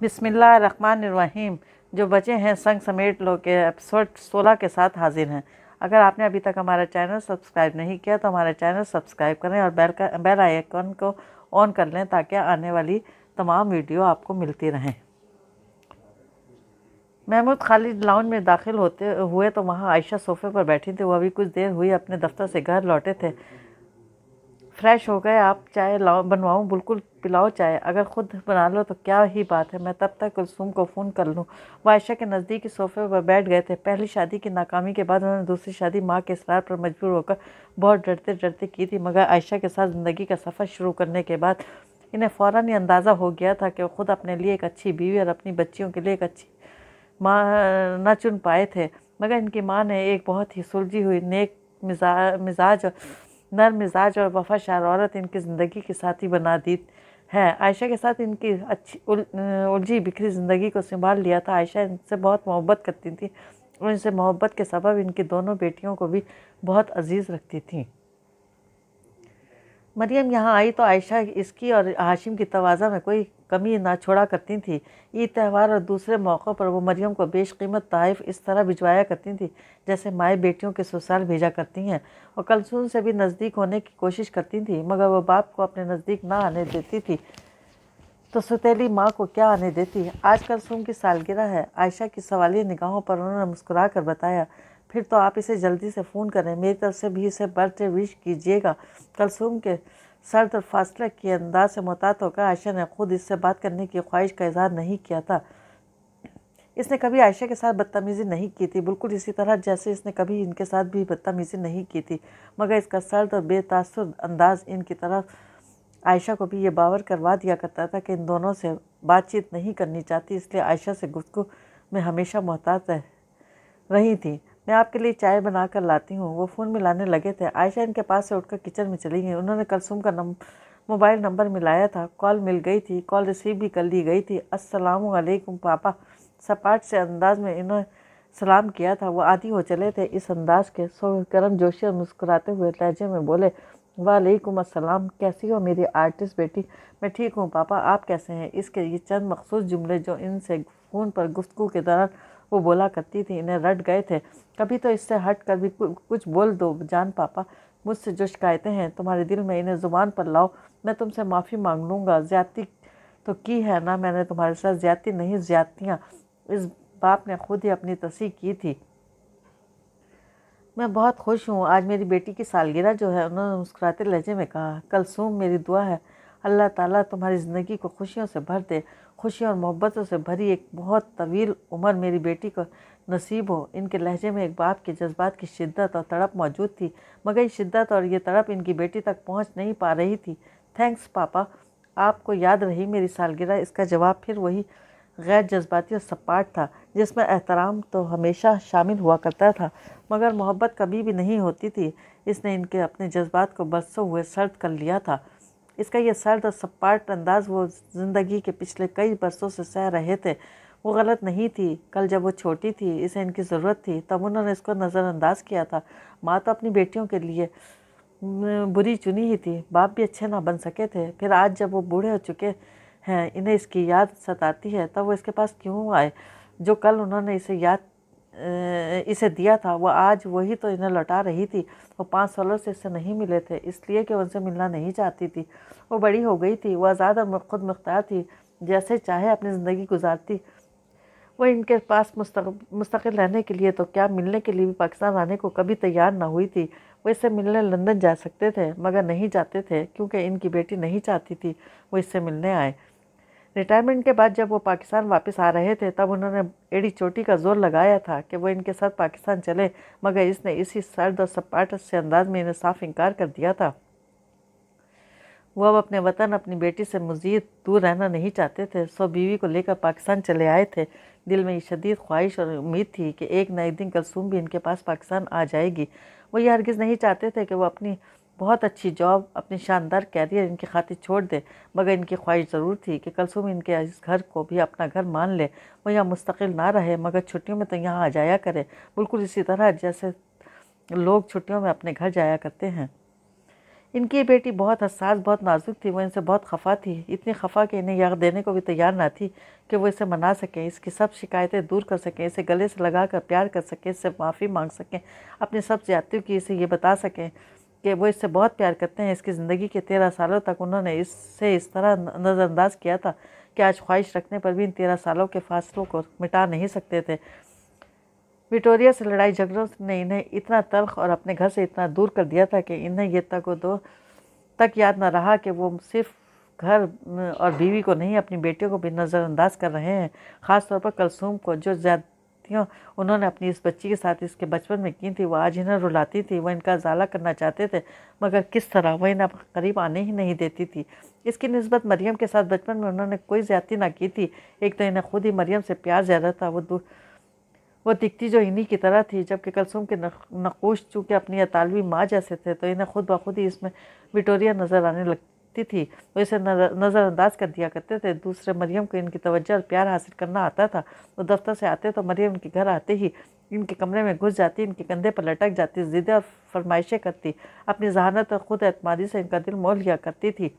बिस्मिल्लाहिर्रहमानिर्रहीम। जो बचे हैं संग समेट लो के एपिसोड 16 के साथ हाजिर हैं। अगर आपने अभी तक हमारा चैनल सब्सक्राइब नहीं किया तो हमारा चैनल सब्सक्राइब करें और बेल आइकन को ऑन कर लें ताकि आने वाली तमाम वीडियो आपको मिलती रहें। महमूद खालिद लाउंज में दाखिल होते हुए तो वहाँ आयशा सोफे पर बैठी थी। वो अभी कुछ देर हुई अपने दफ्तर से घर लौटे थे। फ्रेश हो गए, आप चाय बनवाऊँ? बिल्कुल, पिलाओ चाय। अगर खुद बना लो तो क्या ही बात है, मैं तब तक कुलसूम को फ़ोन कर लूँ। वो आयशा के नज़दीकी सोफे पर बैठ गए थे। पहली शादी की नाकामी के बाद उन्होंने दूसरी शादी माँ के इसरार पर मजबूर होकर बहुत डरते डरते की थी, मगर आयशा के साथ ज़िंदगी का सफ़र शुरू करने के बाद इन्हें फ़ौरन ही अंदाज़ा हो गया था कि वो खुद अपने लिए एक अच्छी बीवी और अपनी बच्चियों के लिए एक अच्छी माँ न चुन पाए थे। मगर इनकी माँ ने एक बहुत ही सुलझी हुई नेक मिजाज नर मिजाज और वफादार औरत इनकी ज़िंदगी की साथी बना दी है। आयशा के साथ इनकी अच्छी उलझी बिखरी ज़िंदगी को संभाल लिया था। आयशा इनसे बहुत मोहब्बत करती थी और इनसे मोहब्बत के सबब इनकी दोनों बेटियों को भी बहुत अजीज़ रखती थी। मरियम यहाँ आई तो आयशा इसकी और हाशिम की तवाज़ा में कोई कमी ना छोड़ा करती थी। ईद त्यौहार और दूसरे मौक़ों पर वो मरियम को बेशकीमत तोहफ़ इस तरह भिजवाया करती थी जैसे माएँ बेटियों के ससुराल भेजा करती हैं, और कलसूम से भी नज़दीक होने की कोशिश करती थी, मगर वो बाप को अपने नज़दीक ना आने देती थी तो सौतेली माँ को क्या आने देती। आज कलसूम की सालगिरह है। आयशा की सवालिया निगाहों पर उन्होंने मुस्कुरा कर बताया, फिर तो आप इसे जल्दी से फ़ोन करें, मेरी तरफ से भी इसे बर्थडे विश कीजिएगा। कलसूम के सर्द और फासले के अंदाज से मुतात होकर आयशा ने खुद इससे बात करने की ख्वाहिश का इजहार नहीं किया था। इसने कभी आयशा के साथ बदतमीज़ी नहीं की थी, बिल्कुल इसी तरह जैसे इसने कभी इनके साथ भी बदतमीज़ी नहीं की थी, मगर इसका सर्द और बेतासुर अंदाज इनकी तरफ आयशा को भी ये बावर करवा दिया करता था कि इन दोनों से बातचीत नहीं करनी चाहती, इसलिए आयशा से गुफ्तगू में हमेशा मोहतात रही थी। मैं आपके लिए चाय बना कर लाती हूँ। वो फ़ोन मिलाने लगे थे। आयशा इनके पास से उठकर किचन में चली गई। उन्होंने कलसूम का मोबाइल नंबर मिलाया था। कॉल मिल गई थी, कॉल रिसीव भी कर ली गई थी। अस्सलामु अलैकुम पापा, सपाट से अंदाज में इन्होंने सलाम किया था। वो आदी हो चले थे इस अंदाज के, सो करम जोशी और मुस्कुराते हुए लहजे में बोले, वालेकुम अस्सलाम, कैसी हो मेरी आर्टिस्ट बेटी? मैं ठीक हूँ पापा, आप कैसे हैं? इसके ये चंद मखसूस जुमले जो इनसे फ़ोन पर गुफ्तगू के दौरान वो बोला करती थी, इन्हें रट गए थे। कभी तो इससे हट कर भी कुछ बोल दो जान पापा, मुझसे जो शिकायतें हैं तुम्हारे दिल में, इन्हें ज़ुबान पर लाओ। मैं तुमसे माफ़ी मांग लूँगा। ज़्यादती तो की है ना मैंने तुम्हारे साथ? ज़्यादती नहीं, ज़्यादतियाँ इस बाप ने खुद ही अपनी तस्दीक की थी। मैं बहुत खुश हूँ, आज मेरी बेटी की सालगिरह जो है, उन्होंने मुस्कुराते लहजे में कहा। कलसूम, मेरी दुआ है अल्लाह ताला तुम्हारी ज़िंदगी को खुशियों से भर दे, खुशियों और मोहब्बतों से भरी एक बहुत तवील उम्र मेरी बेटी को नसीब हो। इनके लहजे में एक बाप के जज्बात की शिद्दत और तड़प मौजूद थी, मगर ये शिद्दत और ये तड़प इनकी बेटी तक पहुँच नहीं पा रही थी। थैंक्स पापा, आपको याद रही मेरी सालगिरह। इसका जवाब फिर वही गैर जज्बाती और सपाट था, जिसमें एहतराम तो हमेशा शामिल हुआ करता था मगर मोहब्बत कभी भी नहीं होती थी। इसने इनके अपने जज्बात को बरसों हुए सर्द कर लिया था। इसका ये सर्द और सपाट अंदाज वो ज़िंदगी के पिछले कई बरसों से सह रहे थे। वो गलत नहीं थी। कल जब वो छोटी थी, इसे इनकी ज़रूरत थी, तब उन्होंने इसको नज़रअंदाज किया था। माँ तो अपनी बेटियों के लिए बुरी चुनी ही थी, बाप भी अच्छे ना बन सके थे। फिर आज जब वो बूढ़े हो चुके हैं, इन्हें इसकी याद सताती है, तब वो इसके पास क्यों आए? जो कल उन्होंने इसे दिया था, वो आज वही तो इन्हें लौटा रही थी। वो 5 सालों से इससे नहीं मिले थे, इसलिए कि उनसे मिलना नहीं चाहती थी। वो बड़ी हो गई थी, वो आज़ाद और खुद मुख्तार थी, जैसे चाहे अपनी ज़िंदगी गुजारती। वो इनके पास मुस्तकिल रहने के लिए तो क्या, मिलने के लिए भी पाकिस्तान आने को कभी तैयार ना हुई थी। वो इससे मिलने लंदन जा सकते थे, मगर नहीं जाते थे क्योंकि इनकी बेटी नहीं चाहती थी वो इससे मिलने आए। रिटायरमेंट के बाद जब वो पाकिस्तान वापस आ रहे थे, तब उन्होंने एड़ी चोटी का जोर लगाया था कि वो इनके साथ पाकिस्तान चले, मगर इसने इसी सर्द और सपाट से अंदाज में इन्हें साफ इनकार कर दिया था। वो अब अपने वतन, अपनी बेटी से मज़ीद दूर रहना नहीं चाहते थे, सो बीवी को लेकर पाकिस्तान चले आए थे। दिल में ये शदीद ख्वाहिश और उम्मीद थी कि एक न एक दिन कलसूम भी इनके पास पाकिस्तान आ जाएगी। वो ये हरगिज़ नहीं चाहते थे कि वो अपनी बहुत अच्छी जॉब, अपनी शानदार कैरियर इनकी खातिर छोड़ दे, मगर इनकी ख्वाहिश ज़रूर थी कि कलसूम इनके इस घर को भी अपना घर मान ले। वो यहाँ मुस्तकिल ना रहे, मगर छुट्टियों में तो यहाँ आ जाया करे, बिल्कुल इसी तरह जैसे लोग छुट्टियों में अपने घर जाया करते हैं। इनकी बेटी बहुत हसास, बहुत नाजुक थी। वो इनसे बहुत खफा थी, इतनी खफा कि इन्हें यह देने को भी तैयार ना थी कि वो इसे मना सकें, इसकी सब शिकायतें दूर कर सकें, इसे गले से लगा कर प्यार कर सकें, इससे माफ़ी मांग सकें, अपनी सब ज्यादतियों की इसे ये बता सकें कि वो इससे बहुत प्यार करते हैं। इसकी ज़िंदगी के 13 सालों तक उन्होंने इससे इस तरह नज़रअंदाज किया था कि आज ख्वाहिश रखने पर भी इन 13 सालों के फासलों को मिटा नहीं सकते थे। विक्टोरिया से लड़ाई झगड़ों ने इन्हें इतना तल्ख और अपने घर से इतना दूर कर दिया था कि इन्हें ये तक याद न रहा कि वो सिर्फ घर और बीवी को नहीं, अपनी बेटियों को भी नज़रअंदाज कर रहे हैं। ख़ास तौर पर कलसूम को, जो ज्यादतियाँ उन्होंने अपनी इस बच्ची के साथ इसके बचपन में की थी, वो आज इन्हें रुलाती थी। वह इनका ज़ाला करना चाहते थे, मगर किस तरह? वह इन्हें करीब आने ही नहीं देती थी। इसकी निस्बत मरियम के साथ बचपन में उन्होंने कोई ज्यादती ना की थी। एक तो इन्हें खुद ही मरियम से प्यार ज़्यादा था। वो दिखती जो इन्हीं की तरह थी, जबकि कलसूम के नकूश चूँकि अपनी अतालवी माँ जैसे थे, तो इन्हें खुद ब खुद ही इसमें विक्टोरिया नज़र आने लगती थी। वो इसे नज़रअंदाज कर दिया करते थे। दूसरे मरियम को इनकी तवज्जो और प्यार हासिल करना आता था। वो दफ्तर से आते तो मरियम इनके घर आते ही इनके कमरे में घुस जाती, इनके कंधे पर लटक जाती, ज़िद्दें और फरमाइशें करती, अपनी जहानत और खुद एतमादी से इनका दिल मोह लिया करती थी।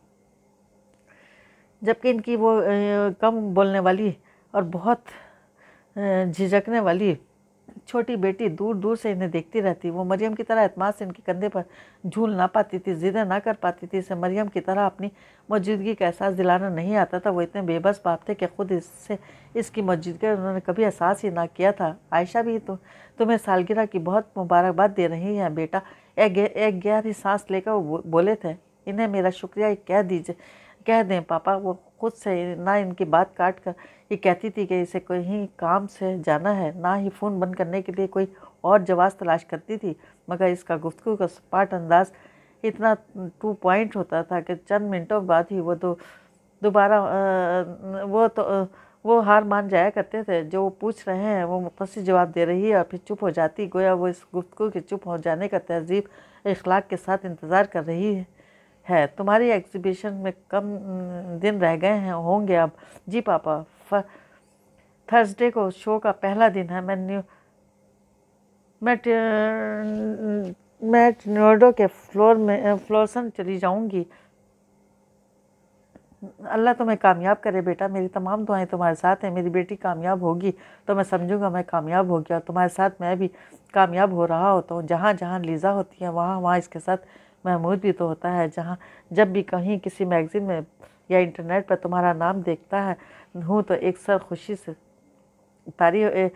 जबकि इनकी वो कम बोलने वाली और बहुत झिझकने वाली छोटी बेटी दूर दूर से इन्हें देखती रहती। वो मरियम की तरह एतमाद से इनके कंधे पर झूल ना पाती थी, ज़िद्दें ना कर पाती थी। इसे मरियम की तरह अपनी मौजूदगी का एहसास दिलाना नहीं आता था। वो इतने बेबस बाप थे कि खुद इसकी मौजूदगी उन्होंने कभी एहसास ही ना किया था। आयशा भी तुम्हें सालगिरह की बहुत मुबारकबाद दे रही हैं बेटा। एक गहरी सांस लेकर वो बोले थे। इन्हें मेरा शुक्रिया कह दें पापा। वो खुद से ना इनकी बात काट कर ये कहती थी कि इसे कहीं काम से जाना है, ना ही फ़ोन बंद करने के लिए कोई और जवाब तलाश करती थी। मगर इसका गुफ्तगू का सपाट अंदाज इतना टू पॉइंट होता था कि चंद मिनटों बाद ही दोबारा वो हार मान जाया करते थे। जो वो पूछ रहे हैं वो मुख्तसर जवाब दे रही है और फिर चुप हो जाती, गोया वो इस गुफ्तगू के चुप हो जाने का तहजीब इखलाक के साथ इंतज़ार कर रही है। तुम्हारी एग्जीबिशन में कम दिन रह गए हैं होंगे अब। जी पापा, थर्सडे को शो का पहला दिन है। मैं टोरंटो के फ्लोरसन चली जाऊंगी। अल्लाह तुम्हें कामयाब करे बेटा। मेरी तमाम दुआएं तुम्हारे साथ हैं। मेरी बेटी कामयाब होगी तो मैं समझूंगा मैं कामयाब हो गया, और तुम्हारे साथ मैं भी कामयाब हो रहा होता हूँ। जहाँ जहाँ लीज़ा होती है वहाँ इसके साथ महमूद भी तो होता है। जब भी कहीं किसी मैगज़ीन में या इंटरनेट पर तुम्हारा नाम देखता हूँ तो एक सर खुशी से तारीफ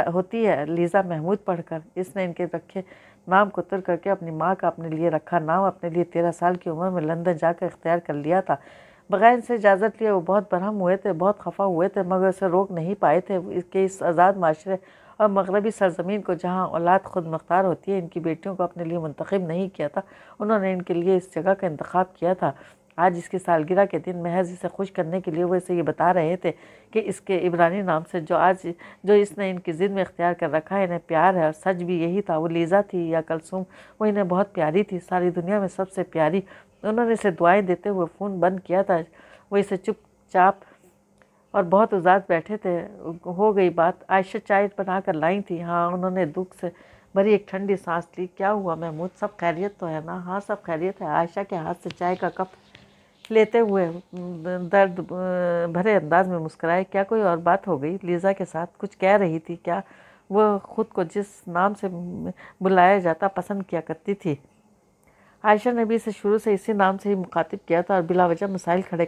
होती है। लीज़ा महमूद पढ़कर इसने इनके रखे नाम को तर करके अपनी माँ का अपने लिए रखा नाम अपने लिए 13 साल की उम्र में लंदन जाकर इख्तियार कर लिया था। बगैर इनसे इजाज़त लिए वो बहुत बरहम हुए थे, बहुत खफा हुए थे, मगर उसे रोक नहीं पाए थे। इसके इस आज़ाद माशरे और मगरबी सरजमीन को, जहाँ औलाद खुद मुख्तार होती है, इनकी बेटियों को अपने लिए मुंतखब नहीं किया था। उन्होंने इनके लिए इस जगह का इंतखाब किया था। आज इसकी सालगिरह के दिन महज इसे खुश करने के लिए वो इसे ये बता रहे थे कि इसके इब्रानी नाम से जो इसने इनकी ज़िद में इख्तियार कर रखा है इन्हें प्यार है। और सच भी यही था। वो लीज़ा थी या कलसूम, वो इन्हें बहुत प्यारी थी, सारी दुनिया में सबसे प्यारी। उन्होंने इसे दुआएं देते हुए फ़ोन बंद किया था। वो इसे चुपचाप और बहुत उदास बैठे थे। हो गई बात। आयशा चाय बना कर लाई थी। हाँ, उन्होंने दुख से भरी एक ठंडी सांस ली। क्या हुआ महमूद, सब खैरियत तो है ना? हाँ, सब खैरियत है। आयशा के हाथ से चाय का कप लेते हुए दर्द भरे अंदाज में मुस्कुराए। क्या कोई और बात हो गई? लीज़ा के साथ कुछ कह रही थी क्या? वो खुद को जिस नाम से बुलाया जाता पसंद किया करती थी। आयशा ने भी इसे शुरू से इसी नाम से ही मुखातिब किया था और बिलावजह मसाइल खड़े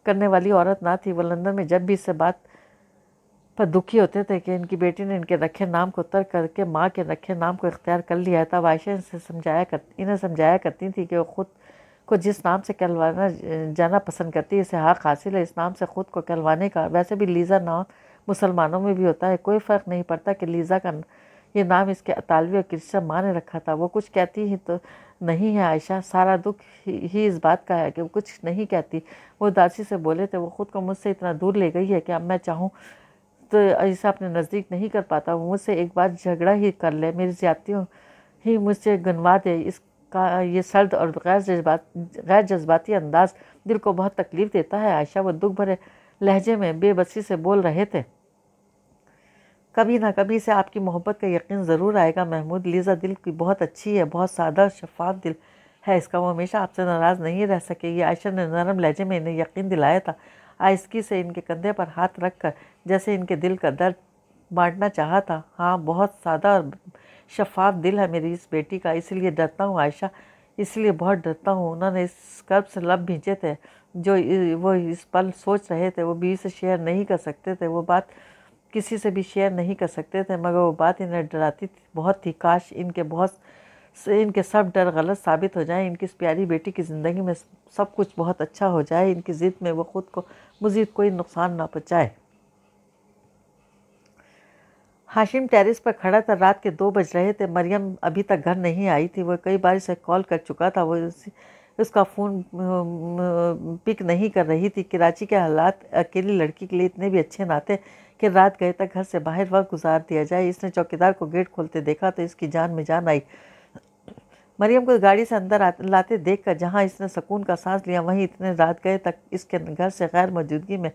करने वाली औरत ना थी। वो लंदन में जब भी इससे बात पर दुखी होते थे कि इनकी बेटी ने इनके रखे नाम को तर्क करके माँ के रखे नाम को इख्तियार कर लिया है, तब आयशा इन्हें समझाया करती थी कि वो खुद को जिस नाम से कहलवाना जाना पसंद करती है, इसे हक हासिल है इस नाम से खुद को कहलवाने का। वैसे भी लीज़ा नाम मुसलमानों में भी होता है। कोई फ़र्क नहीं पड़ता कि लीज़ा का ये नाम इसके अतालवी और क्रिश्चियन माँ ने रखा था। वो कुछ कहती ही तो नहीं है आयशा, सारा दुख ही इस बात का है कि वो कुछ नहीं कहती। वो उदासी से बोले थे। वो ख़ुद को मुझसे इतना दूर ले गई है कि अब मैं चाहूँ तो ऐसा अपने नज़दीक नहीं कर पाता। वो मुझसे एक बार झगड़ा ही कर ले, मेरी ज़्यादतियों ही मुझसे गनवा दे। इसका ये सर्द और गैर जज्बाती अंदाज़ दिल को बहुत तकलीफ़ देता है आयशा। वो दुख भरे लहजे में बेबसी से बोल रहे थे। कभी ना कभी से आपकी मोहब्बत का यकीन ज़रूर आएगा महमूद। लीज़ा दिल की बहुत अच्छी है, बहुत सादा और शफाफ दिल है इसका, वो हमेशा आपसे नाराज़ नहीं रह सकेगी। आयशा ने नरम लहजे में इन्हें यकीन दिलाया था, आहिस्तगी से इनके कंधे पर हाथ रख कर, जैसे इनके दिल का दर्द बांटना चाहा था। हाँ, बहुत सादा और शफाफ दिल है मेरी इस बेटी का, इसलिए डरता हूँ आयशा, इसलिए बहुत डरता हूँ। उन्होंने इस कर्ब से लब भींचे थे जो वो इस पल सोच रहे थे, वो बीवी से शेयर नहीं कर सकते थे, वो बात किसी से भी शेयर नहीं कर सकते थे, मगर वो बात इन्हें डराती बहुत थी। काश इनके सब डर गलत साबित हो जाए, इनकी इस प्यारी बेटी की ज़िंदगी में सब कुछ बहुत अच्छा हो जाए, इनकी ज़िद में वो खुद को मज़ीद कोई नुकसान ना पहुँचाए। हाशिम टेरेस पर खड़ा था। रात के 2 बज रहे थे। मरियम अभी तक घर नहीं आई थी। वो कई बार इसे कॉल कर चुका था, वो उसका फ़ोन पिक नहीं कर रही थी। कराची के हालात अकेली लड़की के लिए इतने भी अच्छे ना थे कि रात गए तक घर से बाहर वक्त गुजार दिया जाए। इसने चौकीदार को गेट खोलते देखा तो इसकी जान में जान आई। मरियम को गाड़ी से अंदर लाते देखकर जहां इसने सुकून का सांस लिया, वहीं इतने रात गए तक इसके घर से गैर मौजूदगी में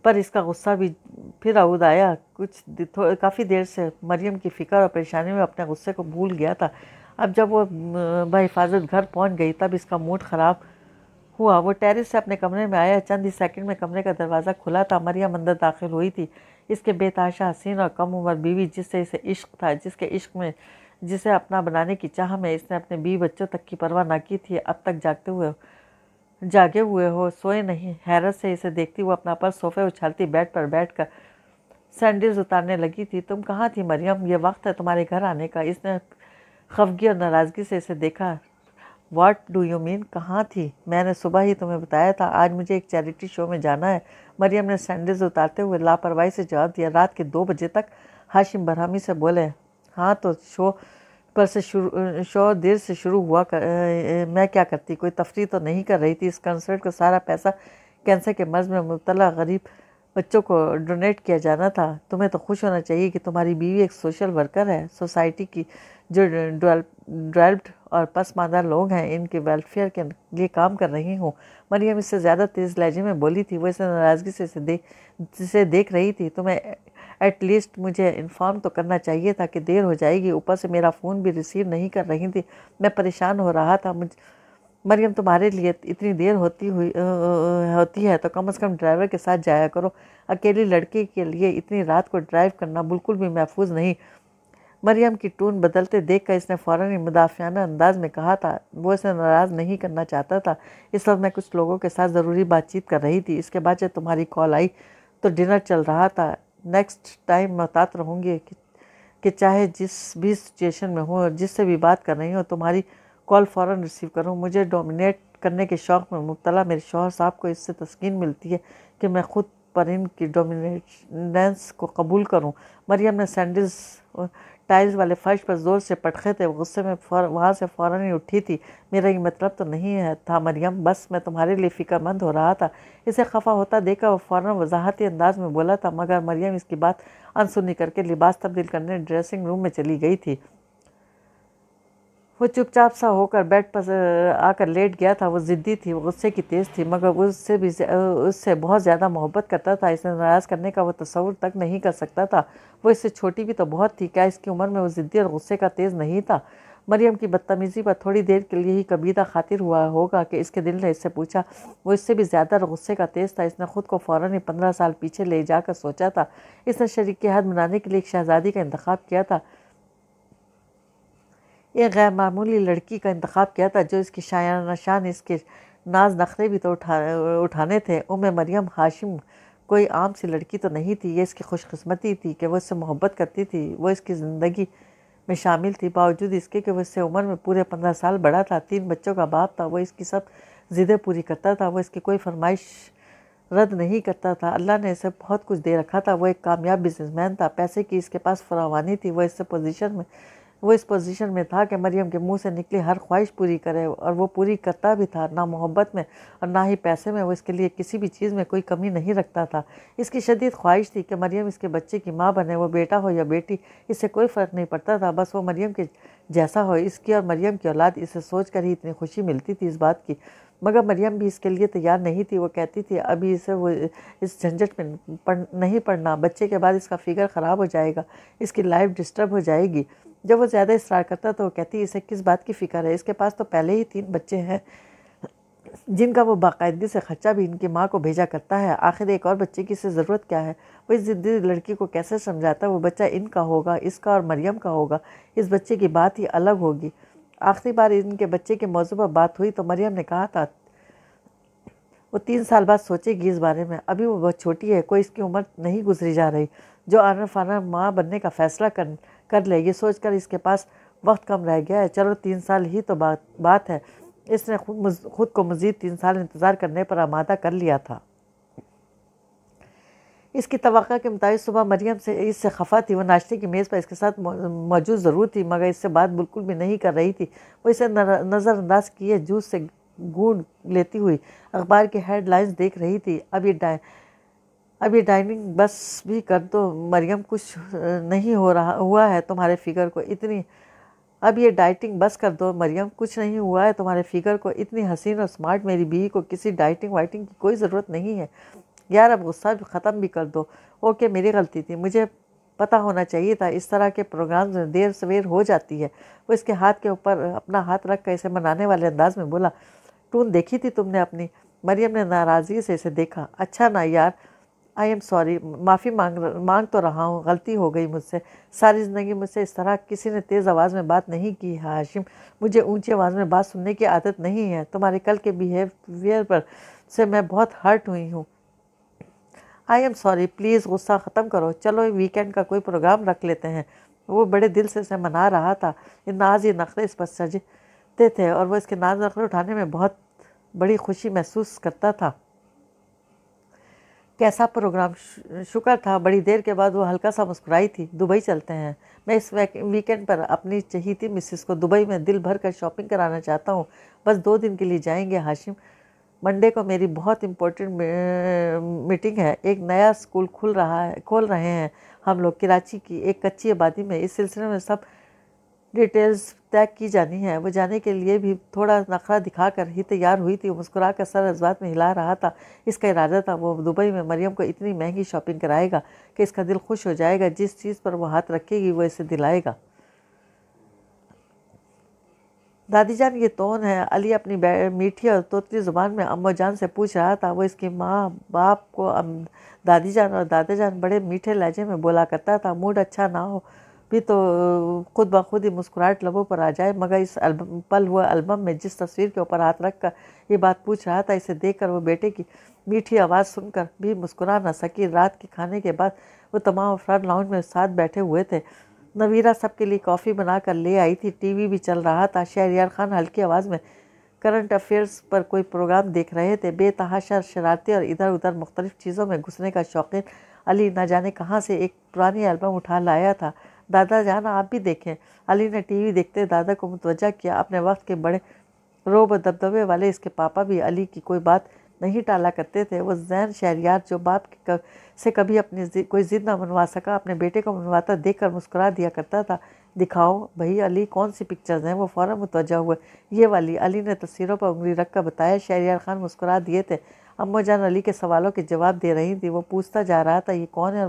पर इसका गुस्सा भी फिर आउद आया। काफ़ी देर से मरियम की फ़िक्र और परेशानी में अपने गुस्से को भूल गया था। अब जब वो बहिफाजत घर पहुंच गई तब इसका मूड ख़राब हुआ। वो टेरेस से अपने कमरे में आया। चंद ही सेकंड में कमरे का दरवाज़ा खुला था। मरियम अंदर दाखिल हुई थी। इसके बेताशा हसीन और कम उम्र बीवी, जिससे इसे इश्क था, जिसके इश्क में जिसे अपना बनाने की चाह में इसने अपने बीवी बच्चों तक की परवाह न की थी, अब तक जागे हुए हो, सोए नहीं। हैरत से इसे देखती वो अपना पर सोफे उछालती बेड पर बैठकर सैंडल्स उतारने लगी थी। तुम कहाँ थी मरियम? ये वक्त है तुम्हारे घर आने का। इसने खफगी और नाराज़गी से इसे देखा। What do you mean? कहाँ थी? मैंने सुबह ही तुम्हें बताया था, आज मुझे एक चैरिटी शो में जाना है। मरियम ने सैंडल्स उतारते हुए लापरवाही से जवाब दिया। रात के 2 बजे तक? हाशिम बरहमी से बोले। हाँ तो शो देर से शुरू हुआ मैं क्या करती? कोई तफरीह तो नहीं कर रही थी। इस कंसर्ट का सारा पैसा कैंसर के मर्ज में मुब्तला गरीब बच्चों को डोनेट किया जाना था। तुम्हें तो खुश होना चाहिए कि तुम्हारी बीवी एक सोशल वर्कर है। सोसाइटी की जो डेवलप्ड और पसमानदा लोग हैं, इनके वेलफेयर के लिए काम कर रही हूँ। मरियम इससे ज़्यादा तेज़ लहजे में बोली थी। वो इसे नाराज़गी से इसे देख रही थी। तुम्हें एटलीस्ट मुझे इन्फॉर्म तो करना चाहिए था कि देर हो जाएगी। ऊपर से मेरा फ़ोन भी रिसीव नहीं कर रही थी। मैं परेशान हो रहा था। मरियम, तुम्हारे लिए इतनी देर होती है तो कम से कम ड्राइवर के साथ जाया करो। अकेली लड़की के लिए इतनी रात को ड्राइव करना बिल्कुल भी महफूज नहीं। मरियम की टून बदलते देखकर इसने फ़ौरन ही मुदाफ़ियाना अंदाज में कहा था। वो इसे नाराज़ नहीं करना चाहता था। इस वक्त मैं कुछ लोगों के साथ ज़रूरी बातचीत कर रही थी। इसके बाद जब तुम्हारी कॉल आई तो डिनर चल रहा था। नेक्स्ट टाइम महतात रहूँगी कि चाहे जिस भी सिचुएशन में हो, जिससे भी बात कर रही हो, तुम्हारी कॉल फ़ौरन रिसीव करूँ। मुझे डोमिनेट करने के शौक़ में मुब्तला मेरे शौहर साहब को इससे तस्कीन मिलती है कि मैं खुद पर इनकी डोमिनेंस को कबूल करूँ। मरियम ने सैंडल्स टाइल्स वाले फर्श पर ज़ोर से पटखे थे। गुस्से में वहाँ से फ़ौरन ही उठी थी। मेरा ये मतलब तो नहीं है था मरियम, बस मैं तुम्हारे लिए फ़िक्रमंद हो रहा था। इसे खफा होता देखा वो फ़ौरन वजाहती अंदाज में बोला था, मगर मरियम इसकी बात अनसुनी करके लिबास तब्दील करने ड्रेसिंग रूम में चली गई थी। वो चुपचाप सा होकर बेड पर आकर लेट गया था। वो ज़िद्दी थी, वो गुस्से की तेज़ थी, मगर उससे बहुत ज़्यादा मोहब्बत करता था। इसे नाराज़ करने का वो तस्वुर तक नहीं कर सकता था। वो इससे छोटी भी तो बहुत थी। क्या इसकी उम्र में वो ज़िद्दी और गुस्से का तेज़ नहीं था? मरियम की बदतमीज़ी पर थोड़ी देर के लिए ही कबीदा खातिर हुआ होगा कि इसके दिल ने इससे पूछा। वो इससे भी ज़्यादा गुस्से का तेज़ था। इसने खुद को फ़ौरन ही 15 साल पीछे ले जाकर सोचा था। इसने शरीक की हद मनाने के लिए एक शहज़ादी का इंतखाब किया था, एक गैर मामूली लड़की का इंतखाब किया था जो इसकी शायाना शान, इसके नाज नखरे भी तो उठाने थे। मरियम हाशिम कोई आम सी लड़की तो नहीं थी। ये इसकी खुशकिस्मती थी कि वो इससे मोहब्बत करती थी, वो इसकी ज़िंदगी में शामिल थी, बावजूद इसके कि वो इससे उम्र में पूरे 15 साल बड़ा था, 3 बच्चों का बाप था। वो इसकी सब ज़िद्दें पूरी करता था, वो इसकी कोई फरमाइश रद्द नहीं करता था। अल्लाह ने इसे बहुत कुछ दे रखा था। वो एक कामयाब बिजनेसमैन था, पैसे की इसके पास फरावानी थी। वो इससे पोजीशन में वो इस पोजीशन में था कि मरियम के मुंह से निकली हर ख्वाहिश पूरी करे, और वो पूरी करता भी था। ना मोहब्बत में और ना ही पैसे में वो इसके लिए किसी भी चीज़ में कोई कमी नहीं रखता था। इसकी शदीद ख्वाहिश थी कि मरियम इसके बच्चे की माँ बने, वो बेटा हो या बेटी, इससे कोई फ़र्क नहीं पड़ता था, बस वो मरियम के जैसा हो। इसकी और मरियम की औलाद, इसे सोच कर ही इतनी खुशी मिलती थी इस बात की। मगर मरियम भी इसके लिए तैयार नहीं थी। वो कहती थी अभी इसे वो इस झंझट में नहीं पड़ना, बच्चे के बाद इसका फिगर ख़राब हो जाएगा, इसकी लाइफ डिस्टर्ब हो जाएगी। जब वो ज़्यादा इसरार करता तो वो कहती इसे किस बात की फ़िक्र है, इसके पास तो पहले ही 3 बच्चे हैं जिनका वो बाकायदगी से खर्चा भी इनकी माँ को भेजा करता है। आखिर एक और बच्चे की इसे ज़रूरत क्या है। वो इस ज़िद्दी लड़की को कैसे समझाता वो बच्चा इनका होगा, इसका और मरियम का होगा, इस बच्चे की बात ही अलग होगी। आखिरी बार इनके बच्चे के मौजू पर बात हुई तो मरियम ने कहा था वो 3 साल बाद सोचेगी इस बारे में, अभी वो बहुत छोटी है, कोई इसकी उम्र नहीं गुजरी जा रही जो आना फाना माँ बनने का फ़ैसला कर ले। ये सोचकर इसके पास वक्त कम रह गया है। चलो 3 साल ही तो बात है। इसने खुद को मज़ीद 3 साल इंतज़ार करने पर आमादा कर लिया था। इसकी तवक्का के मुताबिक सुबह मरियम से इससे खफा थी। वो नाश्ते की मेज़ पर इसके साथ मौजूद ज़रूर थी, मगर इससे बात बिल्कुल भी नहीं कर रही थी। वो इसे नज़रअंदाज किए जूस से गूंद लेती हुई अखबार की हेडलाइंस देख रही थी। अब ये डाइनिंग बस भी कर दो मरियम, कुछ नहीं हुआ है तुम्हारे फिगर को इतनी। अब ये डाइटिंग बस कर दो मरियम, कुछ नहीं हुआ है तुम्हारे फिगर को इतनी हसीन और स्मार्ट मेरी बीवी को किसी डाइटिंग वाइटिंग की कोई ज़रूरत नहीं है। यार अब गुस्सा ख़त्म भी कर दो। ओके मेरी गलती थी, मुझे पता होना चाहिए था इस तरह के प्रोग्राम में देर सवेर हो जाती है। वो इसके हाथ के ऊपर अपना हाथ रख कर इसे मनाने वाले अंदाज में बोला, टून देखी थी तुमने अपनी? मरियम ने नाराज़गी से इसे देखा। अच्छा ना यार, आई एम सॉरी, माफ़ी मांग तो रहा हूँ, गलती हो गई मुझसे। सारी ज़िंदगी मुझसे इस तरह किसी ने तेज़ आवाज़ में बात नहीं की है हाशिम। मुझे ऊंची आवाज़ में बात सुनने की आदत नहीं है। तुम्हारे कल के बिहेवियर पर से मैं बहुत हर्ट हुई हूँ। आई एम सॉरी, प्लीज़ गुस्सा ख़त्म करो, चलो वीकेंड का कोई प्रोग्राम रख लेते हैं। वो बड़े दिल से इसे मना रहा था। ये नाज ये नखरे इस पर सजते थे और वो इसके नाज नखरे उठाने में बहुत बड़ी खुशी महसूस करता था। कैसा प्रोग्राम? शुक्र था बड़ी देर के बाद वो हल्का सा मुस्कुराई थी। दुबई चलते हैं, मैं इस वीकेंड पर अपनी चहीती मिसेस को दुबई में दिल भर कर शॉपिंग कराना चाहता हूँ। बस 2 दिन के लिए जाएंगे हाशिम। मंडे को मेरी बहुत इम्पोर्टेंट मीटिंग है। एक नया स्कूल खोल रहे हैं हम लोग कराची की एक कच्ची आबादी में। इस सिलसिले में सब डिटेल्स तय की जानी है। वो जाने के लिए भी थोड़ा नखरा दिखाकर ही तैयार हुई थी। वो मुस्कुरा कर सर जज्बात में हिला रहा था। इसका इरादा था वो दुबई में मरियम को इतनी महंगी शॉपिंग कराएगा कि इसका दिल खुश हो जाएगा। जिस चीज़ पर वो हाथ रखेगी वो इसे दिलाएगा। दादी जान ये कौन है? अली अपनी मीठी और तोतली ज़ुबान में अम्मा जान से पूछ रहा था। वो इसकी माँ बाप को दादी जान और दादा जान बड़े मीठे लहजे में बोला करता था। मूड अच्छा ना हो भी तो खुद ब खुद ही मुस्कुराहट लबों पर आ जाए। मगर इस पल वो एल्बम में जिस तस्वीर के ऊपर हाथ रख कर ये बात पूछ रहा था, इसे देखकर वो बेटे की मीठी आवाज़ सुनकर भी मुस्कुरा न सकी। रात के खाने के बाद वो तमाम अफराद लाउंज में साथ बैठे हुए थे। नवीरा सबके लिए कॉफ़ी बना कर ले आई थी। टीवी भी चल रहा था। शहरियार खान हल्की आवाज़ में करंट अफेयर्स पर कोई प्रोग्राम देख रहे थे। बेतहाशा शरारतें और इधर उधर मुख्तलिफ चीज़ों में घुसने का शौकीन अली न जाने कहाँ से एक पुरानी एल्बम उठा लाया था। दादा जान आप भी देखें। अली ने टीवी देखते दादा को मुतवज्जा किया। अपने वक्त के बड़े रोब और दबदबे वाले इसके पापा भी अली की कोई बात नहीं टाला करते थे। वो जैन शहरियार जो बाप से कभी अपनी कोई ज़िद ना मनवा सका, अपने बेटे को मनवाता देखकर मुस्कुरा दिया करता था। दिखाओ भाई अली, कौन सी पिक्चर्स हैं? वो फ़ौरन मुतवज्जा हुए। ये वाली। अली ने तस्वीरों पर उंगली रख कर बताया। शहरियार खान मुस्कुरा दिए थे। अम्मा जान अली के सवालों के जवाब दे रही थी। वो पूछता जा रहा था ये कौन है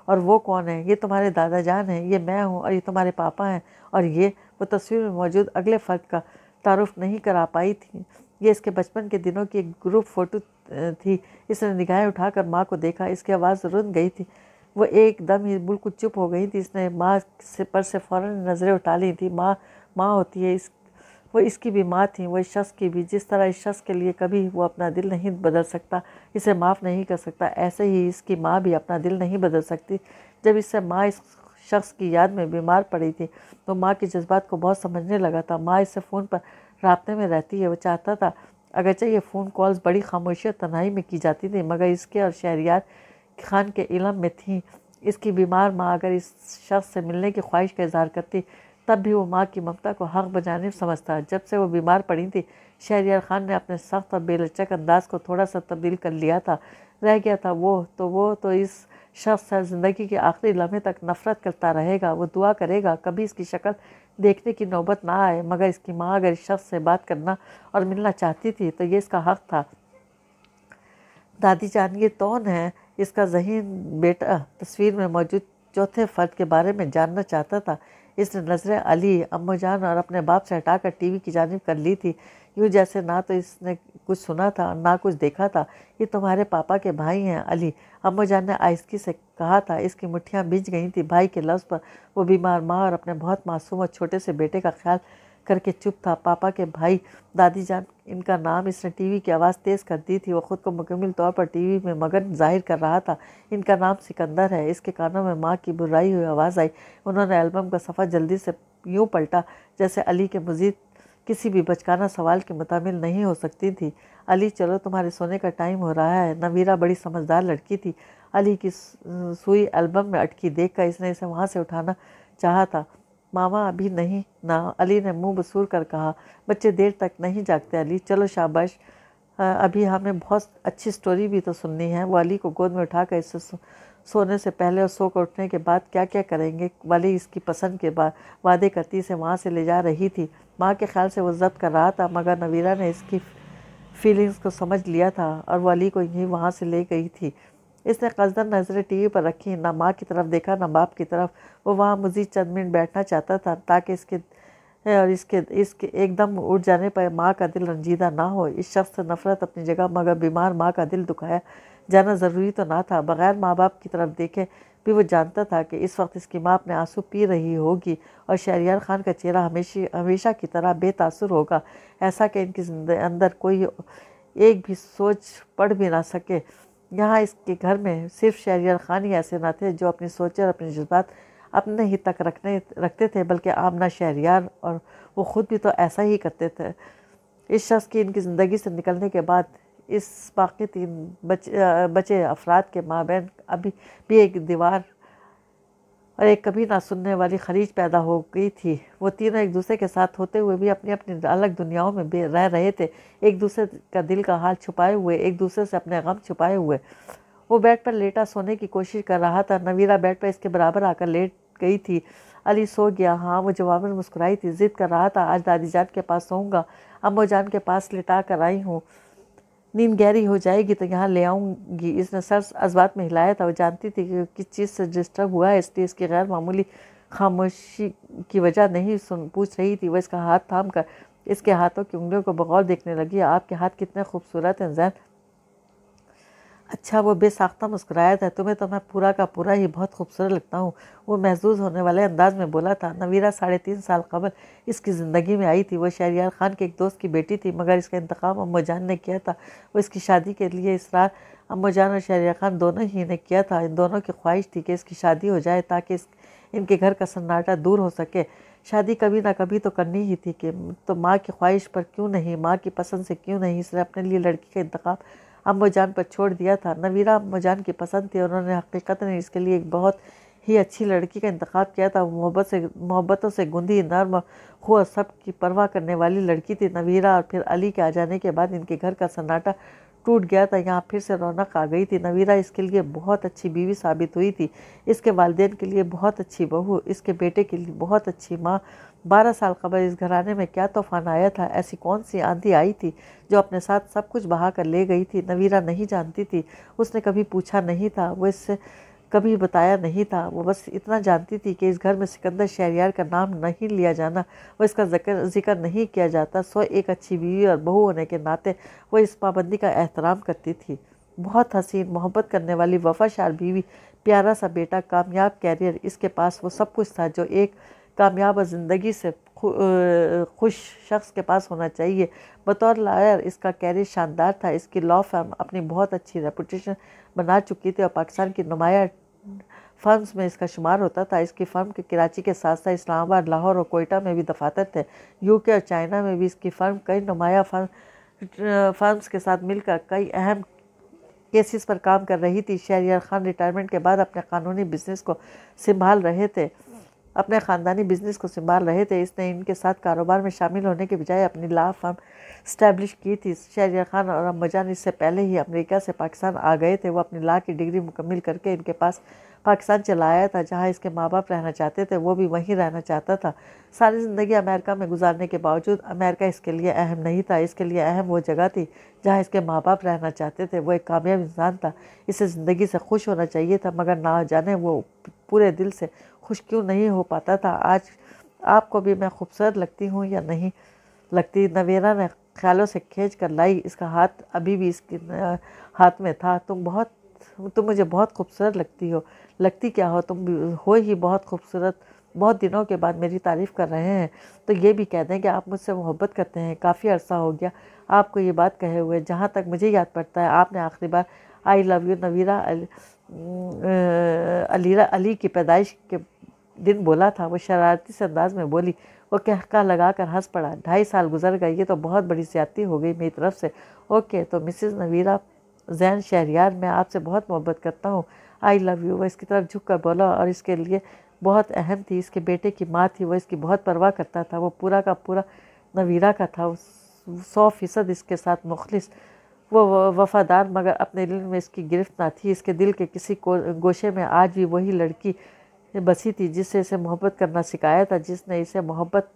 और वो कौन है? ये तुम्हारे दादा जान हैं, ये मैं हूँ, और ये तुम्हारे पापा हैं, और ये वो तस्वीर में मौजूद अगले फ़र्द का तारुफ नहीं करा पाई थी। ये इसके बचपन के दिनों की एक ग्रुप फ़ोटो थी। इसने निगाहें उठाकर माँ को देखा। इसकी आवाज़ रुन गई थी। वो एकदम ही बिल्कुल चुप हो गई थी। इसने माँ से फ़ौरन नज़रें उठा ली थी। माँ होती है वो इसकी भी माँ थी, वो इस शख्स की भी। जिस तरह इस शख्स के लिए कभी वो अपना दिल नहीं बदल सकता, इसे माफ़ नहीं कर सकता, ऐसे ही इसकी माँ भी अपना दिल नहीं बदल सकती। जब इससे माँ इस शख्स की याद में बीमार पड़ी थी तो माँ के जज्बात को बहुत समझने लगा था। माँ इससे फ़ोन पर राब्ते में रहती है। वो चाहता था अगरचे ये फ़ोन कॉल्स बड़ी खामोशी और तन्हाई में की जाती थी, मगर इसके और शहरियार खान के इल्म में थी। इसकी बीमार माँ अगर इस शख्स से मिलने की ख्वाहिश का इजहार करती तब भी वो माँ की ममता को हक बजानिब समझता। जब से वो बीमार पड़ी थी, शहरयार खान ने अपने सख्त और बेलचक अंदाज को थोड़ा सा तब्दील कर लिया था। रह गया था वो तो इस शख्स से ज़िंदगी के आखिरी लम्हे तक नफ़रत करता रहेगा। वो दुआ करेगा कभी इसकी शक्ल देखने की नौबत ना आए, मगर इसकी माँ अगर इस शख्स से बात करना और मिलना चाहती थी तो ये इसका हक था। दादी जान ये कौन है? इसका ज़हीन बेटा तस्वीर में मौजूद चौथे फ़र्द के बारे में जानना चाहता था। इसने नज़रें अली, अम्मू जान और अपने बाप से हटाकर टीवी की जानिब कर ली थी, यूँ जैसे ना तो इसने कुछ सुना था और ना कुछ देखा था। ये तुम्हारे पापा के भाई हैं अली, अम्मू जान ने आहिस्ती से कहा था। इसकी मुट्ठियाँ भिज गई थी भाई के लफ्ज़ पर। वो बीमार माँ और अपने बहुत मासूम और छोटे से बेटे का ख्याल करके चुप था। पापा के भाई, दादी जान इनका नाम। इसने टीवी की आवाज़ तेज़ कर दी थी। वो ख़ुद को मुकम्मल तौर पर टीवी में मगन जाहिर कर रहा था। इनका नाम सिकंदर है। इसके कानों में माँ की बुर्राई हुई आवाज़ आई। उन्होंने एल्बम का सफ़ा जल्दी से यूँ पलटा जैसे अली के मज़ीद किसी भी बचकाना सवाल के मुताबिल नहीं हो सकती थी। अली, चलो तुम्हारे सोने का टाइम हो रहा है। नवीरा बड़ी समझदार लड़की थी। अली की सुई एल्बम में अटकी देखकर इसने इसे वहाँ से उठाना चाहा था। मामा अभी नहीं ना, अली ने मुंह बसूर कर कहा। बच्चे देर तक नहीं जागते अली, चलो शाबाश, अभी हमें बहुत अच्छी स्टोरी भी तो सुननी है। वो अली को गोद में उठाकर इससे सोने से पहले और सो कर उठने के बाद क्या क्या करेंगे वाली इसकी पसंद के बाद वादे करती इसे वहाँ से ले जा रही थी। माँ के ख्याल से वो जब्त कर रहा था, मगर नवीरा ने इसकी फीलिंग्स को समझ लिया था और वो अली को यहीं वहाँ से ले गई थी। इसने कसदन नज़रें टीवी पर रखी, ना माँ की तरफ देखा ना बाप की तरफ। वो वहाँ मज़ीद चंद मिनट बैठना चाहता था ताकि इसके एकदम उठ जाने पर माँ का दिल रंजीदा ना हो। इस शख्स से नफ़रत अपनी जगह, मगर बीमार माँ का दिल दुखाया जाना ज़रूरी तो ना था। बग़ैर माँ बाप की तरफ देखे भी वो जानता था कि इस वक्त इसकी माँ अपने आंसू पी रही होगी और शहरयार खान का चेहरा हमेशा की तरह बेतासुर होगा, ऐसा कि इनकी अंदर कोई एक भी सोच पड़ भी ना सके। यहाँ इसके घर में सिर्फ शहरयार खान ही ऐसे ना थे जो अपनी सोचें और अपने जज्बात अपने ही तक रखते थे, बल्कि आमना, शहरयार और वो ख़ुद भी तो ऐसा ही करते थे। इस शख्स की इनकी ज़िंदगी से निकलने के बाद इस बाकी तीन बचे अफराद के माबैन अभी भी एक दीवार और एक कभी ना सुनने वाली खलीज पैदा हो गई थी। वो तीनों एक दूसरे के साथ होते हुए भी अपनी अपनी अलग दुनियाओं में रह रहे थे, एक दूसरे का दिल का हाल छुपाए हुए, एक दूसरे से अपने गम छुपाए हुए। वो बेड पर लेटा सोने की कोशिश कर रहा था। नवीरा बेड पर इसके बराबर आकर लेट गई थी। अली सो गया? हाँ, वो जवाबन मुस्कुराई थी। ज़िद कर रहा था, आज दादी जान के पास सोऊंगा, अम्मू जान के पास लिटा कर आई हूँ, नींद गहरी हो जाएगी तो यहाँ ले आऊँगी। इसने सर अज़बात में हिलाया था। वो जानती थी कि किस चीज़ से डिस्टर्ब हुआ है, इसलिए इसकी गैर मामूली खामोशी की वजह नहीं पूछ रही थी। वह इसका हाथ थाम कर इसके हाथों की उंगलियों को बगौर देखने लगी। आपके हाथ कितने खूबसूरत हैं ज़ैन। अच्छा, वो बेसाख्ता मुस्कुराया था। तुम्हें तो मैं पूरा का पूरा ही बहुत खूबसूरत लगता हूँ, वो महजूज होने वाले अंदाज में बोला था। नवीरा 3.5 साल कबल इसकी ज़िंदगी में आई थी। वो शहरयार खान के एक दोस्त की बेटी थी, मगर इसका इंतकाम अम्मू जान ने किया था। वो इसकी शादी के लिए इसरार अम्मू जान और शहरयार खान दोनों ही ने किया था। इन दोनों की ख्वाहिश थी कि इसकी शादी हो जाए ताकि इनके घर का सन्नाटा दूर हो सके। शादी कभी ना कभी तो करनी ही थी कि तो माँ की ख्वाहिश पर क्यों नहीं, माँ की पसंद से क्यों नहीं, इसने अपने लिए लड़की का इंतखाब अम्मू जान पर छोड़ दिया था। नवीरा अम्मू जान की पसंद थी। उन्होंने हकीकत में इसके लिए एक बहुत ही अच्छी लड़की का इंतखाब किया था। मोहब्बतों से गुंदी, नर्म, खुआ, सब की परवाह करने वाली लड़की थी नवीरा। और फिर अली के आ जाने के बाद इनके घर का सन्नाटा टूट गया था। यहाँ फिर से रौनक आ गई थी। नवीरा इसके लिए बहुत अच्छी बीवी साबित हुई थी, इसके वालिदैन के लिए बहुत अच्छी बहू, इसके बेटे के लिए बहुत अच्छी माँ। 12 साल कबल इस घराने में क्या तूफान आया था, ऐसी कौन सी आंधी आई थी जो अपने साथ सब कुछ बहा कर ले गई थी। नवीरा नहीं जानती थी, उसने कभी पूछा नहीं था, वो इससे कभी बताया नहीं था। वो बस इतना जानती थी कि इस घर में सिकंदर शहरयार का नाम नहीं लिया जाना, वो इसका जिक्र नहीं किया जाता। एक अच्छी बीवी और बहू होने के नाते वो इस पाबंदी का एहतराम करती थी। बहुत हसीन, मोहब्बत करने वाली, वफादार बीवी, प्यारा सा बेटा, कामयाब कैरियर, इसके पास वो सब कुछ था जो एक कामयाब और ज़िंदगी से खुश शख्स के पास होना चाहिए। बतौर लॉयर इसका कैरियर शानदार था। इसकी लॉ फर्म अपनी बहुत अच्छी रेपुटेशन बना चुकी थी और पाकिस्तान की नुमाया फर्म्स में इसका शुमार होता था। इसकी फर्म के कराची के साथ साथ इस्लामाबाद, लाहौर और कोयटा में भी दफातर थे। यूके और चाइना में भी इसकी फर्म कई नुमाया फर्म्स के साथ मिलकर कई अहम केसेस पर काम कर रही थी। शहरयार खान रिटायरमेंट के बाद अपने कानूनी बिजनेस को संभाल रहे थे। अपने ख़ानदानी बिजनेस को संभाल रहे थे। इसने इनके साथ कारोबार में शामिल होने के बजाय अपनी लॉ फर्म इस्टेब्लिश की थी। शहरियार खान और अम्माजान इससे पहले ही अमेरिका से पाकिस्तान आ गए थे। वो अपनी लॉ की डिग्री मुकम्मल करके इनके पास पाकिस्तान चला आया था, जहाँ इसके माँ बाप रहना चाहते थे। वो भी वहीं रहना चाहता था। सारी ज़िंदगी अमेरिका में गुजारने के बावजूद अमेरिका इसके लिए अहम नहीं था। इसके लिए अहम वो जगह थी जहाँ इसके माँ बाप रहना चाहते थे। वो एक कामयाब इंसान था, इसे ज़िंदगी से खुश होना चाहिए था, मगर ना जाने वो पूरे दिल से खुश क्यों नहीं हो पाता था। आज आपको भी मैं खूबसूरत लगती हूँ या नहीं लगती? नवेरा ने ख्यालों से खींच कर लाई। इसका हाथ अभी भी इसके हाथ में था। तुम मुझे बहुत खूबसूरत लगती हो। लगती क्या हो, तुम हो ही बहुत खूबसूरत। बहुत दिनों के बाद मेरी तारीफ़ कर रहे हैं तो ये भी कह दें कि आप मुझसे मोहब्बत करते हैं। काफ़ी अरसा हो गया आपको ये बात कहे हुए। जहाँ तक मुझे याद पड़ता है आपने आखिरी बार I love you Navira Ali की पैदाइश के दिन बोला था। वो शरारती से अंदाज में बोली। वो कहका लगा कर हंस पड़ा। 2.5 साल गुजर गए, ये तो बहुत बड़ी ज़्यादती हो गई मेरी तरफ से। ओके तो मिसेस नवीरा जैन शहरियार, मैं आपसे बहुत मोहब्बत करता हूँ। आई लव यू। वह इसकी तरफ झुक कर बोला और इसके लिए बहुत अहम थी। इसके बेटे की माँ थी, वो इसकी बहुत परवाह करता था। वो पूरा का पूरा नवीरा का था। 100% इसके साथ मुखलिस, वो वफादार, मगर अपने दिल में इसकी गिरफ्त ना थी। इसके दिल के किसी गोशे में आज भी वही लड़की बसी थी जिससे इसे मोहब्बत करना सिखाया था, जिसने इसे मोहब्बत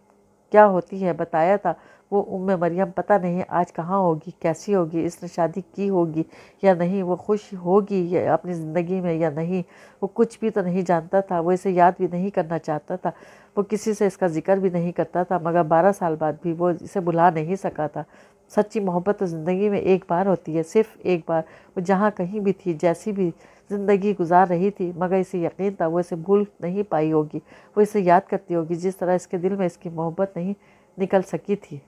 क्या होती है बताया था। वो उम्मे मरियम पता नहीं आज कहाँ होगी, कैसी होगी, इसने शादी की होगी या नहीं, वो खुश होगी या अपनी ज़िंदगी में या नहीं, वो कुछ भी तो नहीं जानता था। वो इसे याद भी नहीं करना चाहता था। वो किसी से इसका जिक्र भी नहीं करता था, मगर 12 साल बाद भी वो इसे भुला नहीं सका था। सच्ची मोहब्बत तो ज़िंदगी में एक बार होती है, सिर्फ एक बार। वो जहाँ कहीं भी थी, जैसी भी ज़िंदगी गुजार रही थी, मगर इसे यकीन था वो इसे भूल नहीं पाई होगी। वो इसे याद करती होगी जिस तरह इसके दिल में इसकी मोहब्बत नहीं निकल सकी थी।